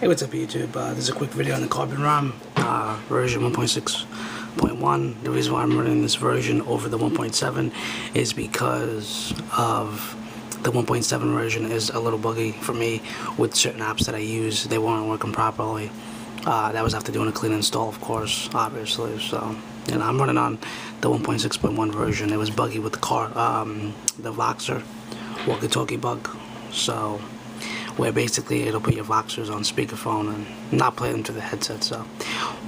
Hey, what's up YouTube? This is a quick video on the CarbonRom version 1.6.1. The reason why I'm running this version over the 1.7 is because of the 1.7 version is a little buggy for me with certain apps that I use. They weren't working properly. That was after doing a clean install, of course, obviously. So, you know, I'm running on the 1.6.1 version. It was buggy with the the Voxer walkie-talkie bug. So, where basically it'll put your Voxers on speakerphone and not play them through the headset. So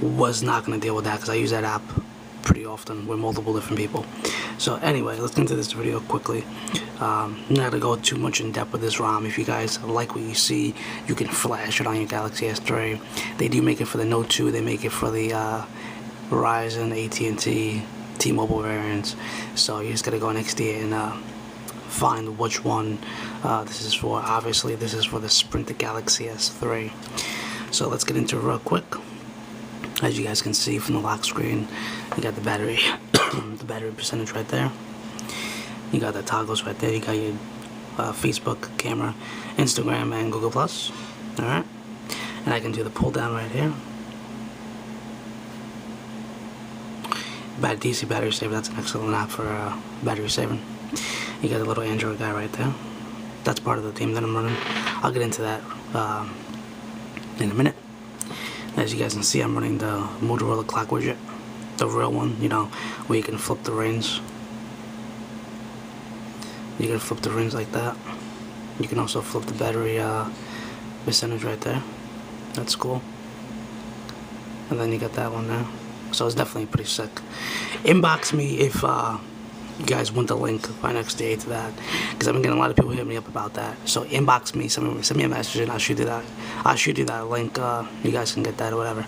was not going to deal with that because I use that app pretty often with multiple different people. So anyway, let's get into this video quickly. Not going to go too much in depth with this ROM. If you guys like what you see, you can flash it on your Galaxy S3. They do make it for the Note 2. They make it for the Verizon, AT&T, T-Mobile variants. So you just got to go on XD and find which one this is for. Obviously this is for the Sprint Galaxy S3. So let's get into it real quick. As you guys can see from the lock screen, you got the battery the battery percentage right there. You got the toggles right there. You got your Facebook, camera, Instagram, and Google+. Alright, and I can do the pull down right here. DC battery saver, that's an excellent app for battery saving. You got a little Android guy right there. That's part of the theme that I'm running. I'll get into that in a minute. As you guys can see, I'm running the Motorola clock widget, the real one, you know, where you can flip the rings. You can flip the rings like that. You can also flip the battery percentage right there. That's cool. And then you got that one there. So it's definitely pretty sick. Inbox me if you guys want the link right next day to that, because I've been getting a lot of people hit me up about that. So inbox me, send me a message, and I'll shoot you that. I'll shoot you that link. You guys can get that or whatever.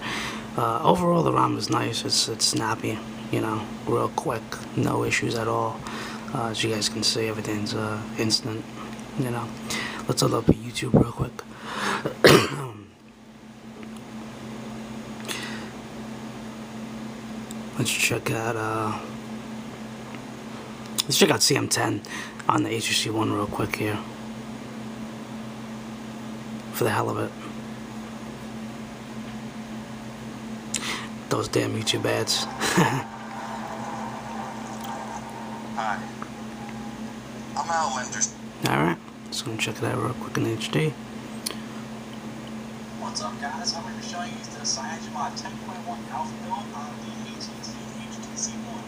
Overall, the ROM is nice. It's snappy, you know, real quick, no issues at all. As you guys can see, everything's instant. You know, let's load up YouTube real quick. Let's check out. Let's check out CM10 on the HTC One real quick here, for the hell of it. Those damn YouTube ads. Hi. I'm Al Wenders. Alright, so I'm gonna check it out real quick in HD. What's up, guys? I'm going to be showing you the CyanogenMod 10.1 alpha build on the HTC One.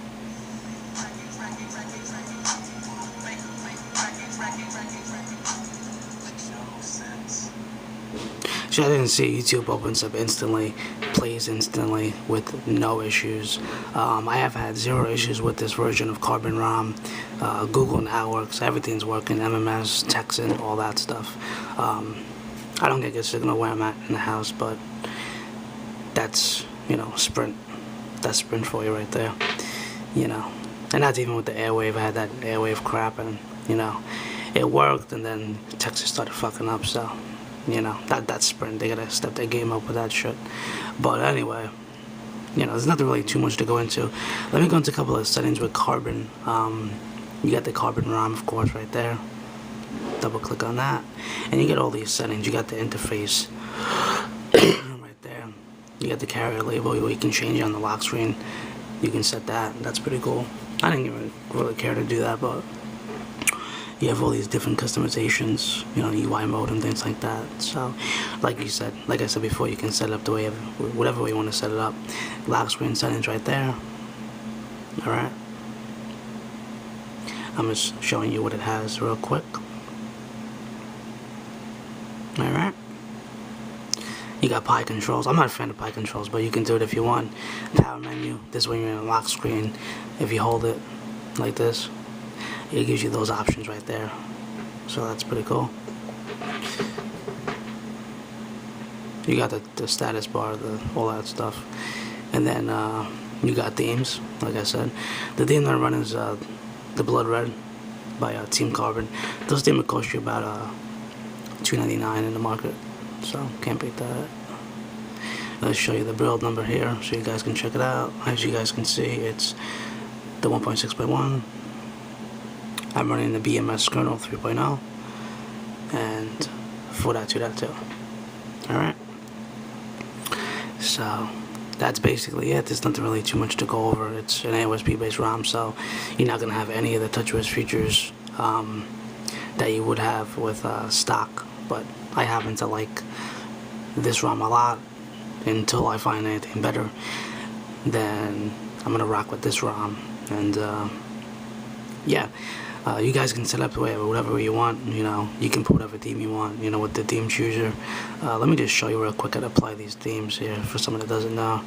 So I didn't see YouTube opens up instantly, plays instantly with no issues. I have had 0 issues with this version of CarbonRom. Google now works, everything's working, MMS, texting, all that stuff. I don't get good signal where I'm at in the house, but that's, you know, Sprint. That's Sprint for you right there, you know. And that's even with the Airwave. I had that Airwave crap, and, you know, it worked, and then Texas started fucking up, so, you know, that's Sprint. They gotta step their game up with that shit. But anyway, you know, there's nothing really too much to go into. Let me go into a couple of settings with Carbon. You got the CarbonRom, of course, right there. Double click on that, and you get all these settings. You got the interface right there. You got the carrier label where you can change it on the lock screen. You can set that. That's pretty cool. I didn't even really care to do that, but you have all these different customizations, you know, UI mode and things like that. So, like I said before, you can set it up the way, whatever way you want to set it up. Lock screen settings right there. All right. I'm just showing you what it has real quick. All right. You got pie controls. I'm not a fan of pie controls, but you can do it if you want. Power menu. This way you're in a lock screen. If you hold it like this, it gives you those options right there. So that's pretty cool. You got the status bar, all that stuff. And then you got themes, like I said. The theme that I run is the Blood Red by Team Carbon. Those themes will cost you about $2.99 in the market. So can't beat that. Let's show you the build number here so you guys can check it out. As you guys can see, it's the 1.6.1. I'm running the BMS kernel 3.0 and 4.2.2. Alright, So that's basically it. There's nothing really too much to go over. It's an AOSP based ROM, so you're not gonna have any of the TouchWiz features that you would have with stock. But I happen to like this ROM a lot. Until I find anything better, then I'm gonna rock with this ROM. And yeah, you guys can set up whatever you want. You know, you can put whatever theme you want. You know, with the theme chooser. Let me just show you real quick how to apply these themes here for someone that doesn't know.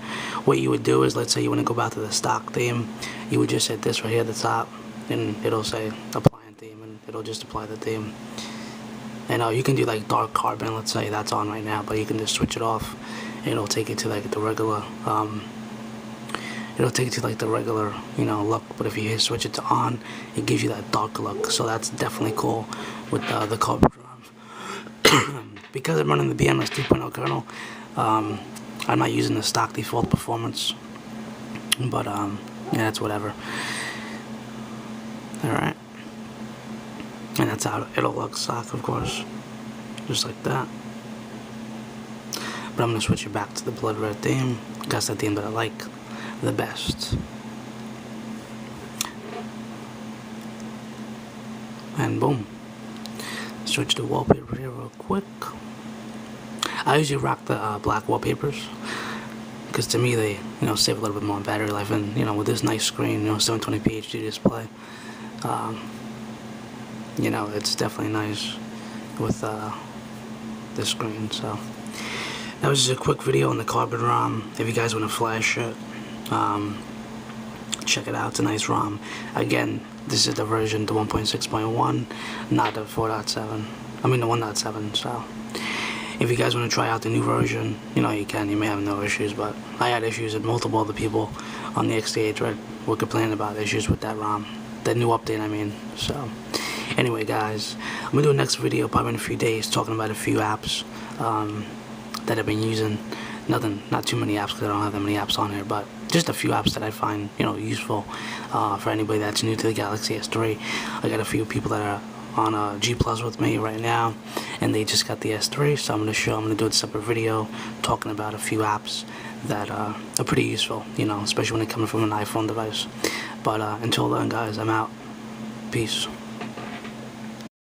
What you would do is, let's say you want to go back to the stock theme, you would just hit this right here at the top, and it'll say applying theme, and it'll just apply the theme. And you can do like dark carbon, let's say that's on right now, but you can just switch it off, and it'll take you to like the regular. It'll take you to like the regular, you know, look. But if you switch it to on, it gives you that dark look. So that's definitely cool with the CarbonRom. Because I'm running the BMS 2.0 kernel, I'm not using the stock default performance. But yeah, that's whatever. All right. And that's how it'll look stock, of course, just like that. But I'm gonna switch it back to the blood red theme. That's the theme that I like the best. And boom, switch to wallpaper here real quick. I usually rock the black wallpapers because to me they, you know, save a little bit more battery life, and you know, with this nice screen, you know, 720p HD display. You know, it's definitely nice with this screen. So that was just a quick video on the CarbonRom. If you guys want to flash it, check it out. It's a nice ROM. Again, this is the version, the 1.6.1, not the 4.7. I mean the 1.7. So if you guys want to try out the new version, you know, you can. You may have no issues, but I had issues, and multiple other people on the XDA thread were complaining about issues with that ROM, the new update, I mean. So anyway, guys, I'm gonna do a next video probably in a few days talking about a few apps that I've been using. Not too many apps because I don't have that many apps on here, but just a few apps that I find, you know, useful for anybody that's new to the Galaxy S3. I got a few people that are on G Plus with me right now, and they just got the S3, so I'm gonna do a separate video talking about a few apps that are pretty useful, you know, especially when they're coming from an iPhone device. But until then, guys, I'm out. Peace.